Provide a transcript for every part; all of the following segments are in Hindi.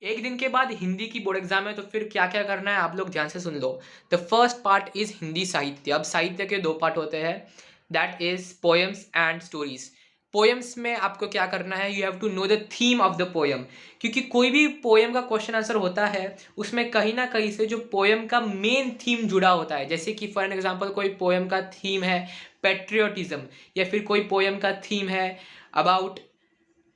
एक दिन के बाद हिंदी की बोर्ड एग्जाम है, तो फिर क्या क्या करना है आप लोग ध्यान से सुन लो। The first part is Hindi साहित्य। अब साहित्य के दो पार्ट होते हैं, that is poems and stories. Poems में आपको क्या करना है, you have to know the theme of the poem, क्योंकि कोई भी पोएम का क्वेश्चन आंसर होता है उसमें कहीं ना कहीं से जो पोएम का मेन थीम जुड़ा होता है। जैसे कि फॉर एन एग्जाम्पल कोई पोएम का थीम है पेट्रियोटिज्म, या फिर कोई पोएम का थीम है अबाउट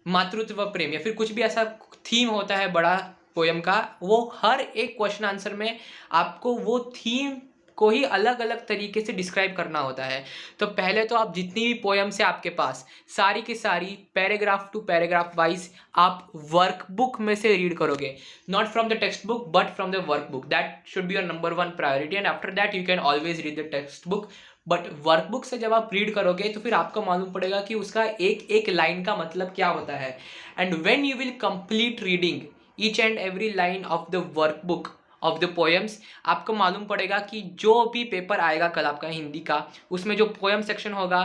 मातृत्व प्रेम, या फिर कुछ भी ऐसा थीम होता है बड़ा पोयम का, वो हर एक क्वेश्चन आंसर में आपको वो थीम को ही अलग अलग तरीके से डिस्क्राइब करना होता है। तो पहले तो आप जितनी भी पोएम्स है आपके पास, सारी की सारी पैराग्राफ टू पैराग्राफ वाइज आप वर्कबुक में से रीड करोगे, not from the text book but from the workbook. That should be your number one priority, and after that you can always read the text book. But workbook से जब आप रीड करोगे तो फिर आपको मालूम पड़ेगा कि उसका एक एक लाइन का मतलब क्या होता है। And when you will complete reading each and every line of the workbook of the poems, आपको मालूम पड़ेगा कि जो भी पेपर आएगा कल आपका हिंदी का, उसमें जो पोएम सेक्शन होगा,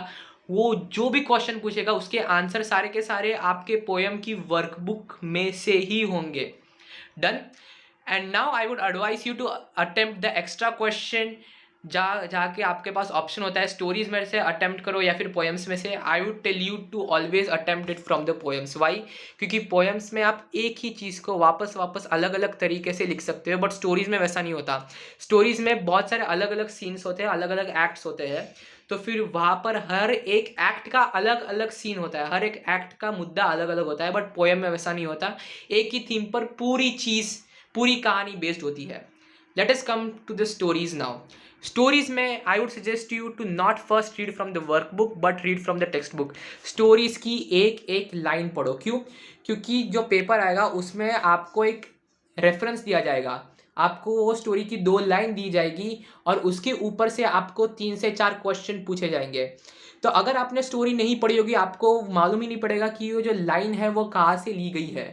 वो जो भी क्वेश्चन पूछेगा उसके आंसर सारे के सारे आपके पोएम की वर्कबुक में से ही होंगे। Done. And now I would advise you to attempt the extra question. जाके आपके पास ऑप्शन होता है स्टोरीज में से अटेम्प्ट करो या फिर पोएम्स में से। I would tell you to always attempt it from the poems. Why? क्योंकि पोएम्स में आप एक ही चीज़ को वापस वापस अलग अलग तरीके से लिख सकते हो, बट स्टोरीज में वैसा नहीं होता। स्टोरीज में बहुत सारे अलग अलग सीन्स होते हैं, अलग अलग एक्ट्स होते हैं, तो फिर वहाँ पर हर एक एक्ट का अलग अलग सीन होता है, हर एक एक्ट का मुद्दा अलग अलग होता है। बट पोएम में वैसा नहीं होता, एक ही थीम पर पूरी चीज़, पूरी कहानी बेस्ड होती है। Let us come to the stories now. Stories में I would suggest you to not first read from the workbook but read from the textbook. Stories की एक एक लाइन पढ़ो। क्यों? क्योंकि जो पेपर आएगा उसमें आपको एक रेफरेंस दिया जाएगा, आपको वो स्टोरी की दो लाइन दी जाएगी और उसके ऊपर से आपको 3 से 4 क्वेश्चन पूछे जाएंगे। तो अगर आपने स्टोरी नहीं पढ़ी होगी, आपको मालूम ही नहीं पड़ेगा कि वो जो लाइन है वो कहाँ से ली गई है,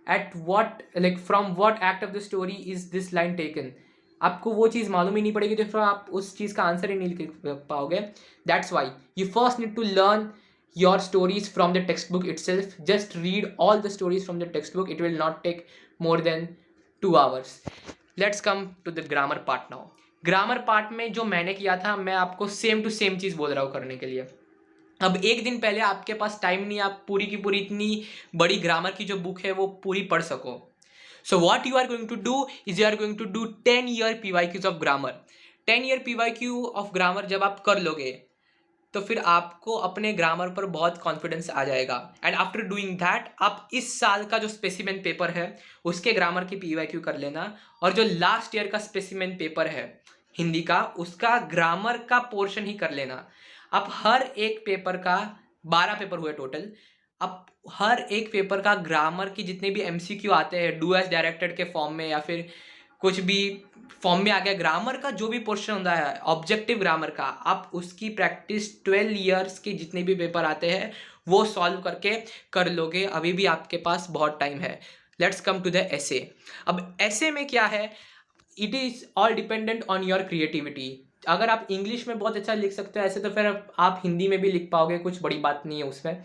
at what like from what act of the story is this line taken. आपको वो चीज़ मालूम ही नहीं पड़ेगी, तो फिर आप उस चीज़ का आंसर ही नहीं लिख पाओगे। That's why you first need to learn your stories from the textbook itself. Just read all the stories from the textbook, it will not take more than 2 hours. Let's come to the grammar part now. Grammar part में जो मैंने किया था, मैं आपको सेम टू सेम चीज़ बोल रहा हूँ करने के लिए। अब एक दिन पहले आपके पास टाइम नहीं, आप पूरी की पूरी इतनी बड़ी ग्रामर की जो बुक है वो पूरी पढ़ सको। So what you are going to do is you are going to do 10 year PYQs of grammar. 10 year PYQ of grammar जब आप कर लोगे तो फिर आपको अपने ग्रामर पर बहुत कॉन्फिडेंस आ जाएगा। एंड आफ्टर डूइंग दैट आप इस साल का जो स्पेसिमेन पेपर है उसके ग्रामर की PYQ कर लेना, और जो लास्ट ईयर का स्पेसिमेन पेपर है हिंदी का उसका ग्रामर का पोर्शन ही कर लेना। आप हर एक पेपर का 12 पेपर हुए टोटल, अब हर एक पेपर का ग्रामर की जितने भी MCQ आते हैं डू एज डायरेक्टेड के फॉर्म में या फिर कुछ भी फॉर्म में आ गया, ग्रामर का जो भी पोर्शन होता है ऑब्जेक्टिव ग्रामर का, आप उसकी प्रैक्टिस 12 years के जितने भी पेपर आते हैं वो सॉल्व करके कर लोगे। अभी भी आपके पास बहुत टाइम है। लेट्स कम टू द ऐसे। अब ऐसे में क्या है, it is all dependent on your creativity. अगर आप इंग्लिश में बहुत अच्छा लिख सकते हो ऐसे, तो फिर आप हिंदी में भी लिख पाओगे, कुछ बड़ी बात नहीं है उसमें।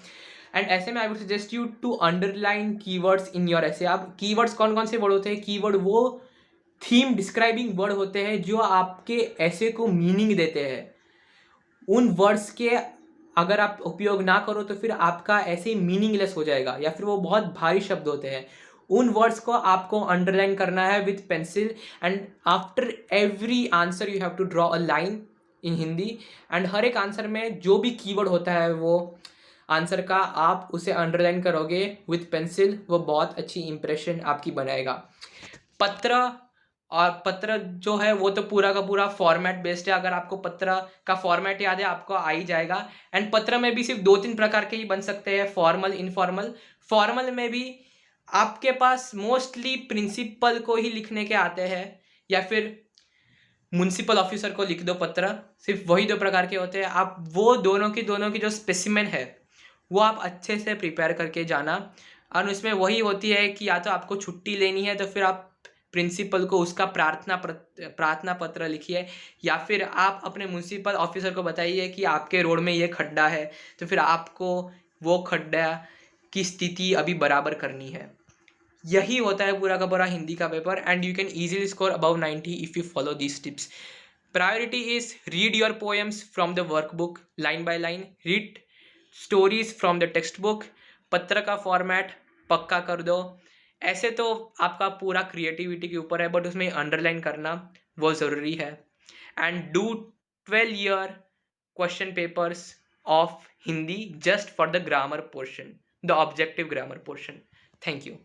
एंड ऐसे में I would suggest you to underline keywords in your essay. अब कीवर्ड्स कौन कौन से वर्ड होते हैं? कीवर्ड वो थीम डिस्क्राइबिंग वर्ड होते हैं जो आपके ऐसे को मीनिंग देते हैं। उन वर्ड्स के अगर आप उपयोग ना करो तो फिर आपका ऐसे मीनिंगलेस हो जाएगा, या फिर वो बहुत भारी शब्द होते हैं। उन वर्ड्स को आपको अंडरलाइन करना है with pencil, and after every answer you have to draw a line in Hindi. And हर एक आंसर में जो भी कीवर्ड होता है वो आंसर का, आप उसे अंडरलाइन करोगे विथ पेंसिल, वो बहुत अच्छी इंप्रेशन आपकी बनाएगा। पत्र, और पत्र जो है वो तो पूरा का पूरा फॉर्मेट बेस्ड है। अगर आपको पत्र का फॉर्मेट याद है आपको आ ही जाएगा। एंड पत्र में भी सिर्फ 2-3 प्रकार के ही बन सकते हैं, फॉर्मल, इनफॉर्मल। फॉर्मल में भी आपके पास मोस्टली प्रिंसिपल को ही लिखने के आते हैं, या फिर म्युनिसिपल ऑफिसर को लिख दो पत्र, सिर्फ वही 2 प्रकार के होते हैं। आप वो दोनों की जो स्पेसिमेन है वो आप अच्छे से प्रिपेयर करके जाना। और उसमें वही होती है कि या तो आपको छुट्टी लेनी है तो फिर आप प्रिंसिपल को उसका प्रार्थना पत्र लिखिए, या फिर आप अपने म्युनिसिपल ऑफिसर को बताइए कि आपके रोड में ये खड्डा है, तो फिर आपको वो खड्डा की स्थिति अभी बराबर करनी है। यही होता है पूरा का पूरा हिंदी का paper, and you can easily score above 90 if you follow these tips. Priority is read your poems from the workbook line by line, read stories from the textbook, पत्र का फॉर्मेट पक्का कर दो. ऐसे तो आपका पूरा क्रिएटिविटी के ऊपर है, बट उसमें अंडरलाइन करना वो ज़रूरी है. And do 12 year question papers of Hindi just for the grammar portion, the objective grammar portion. Thank you.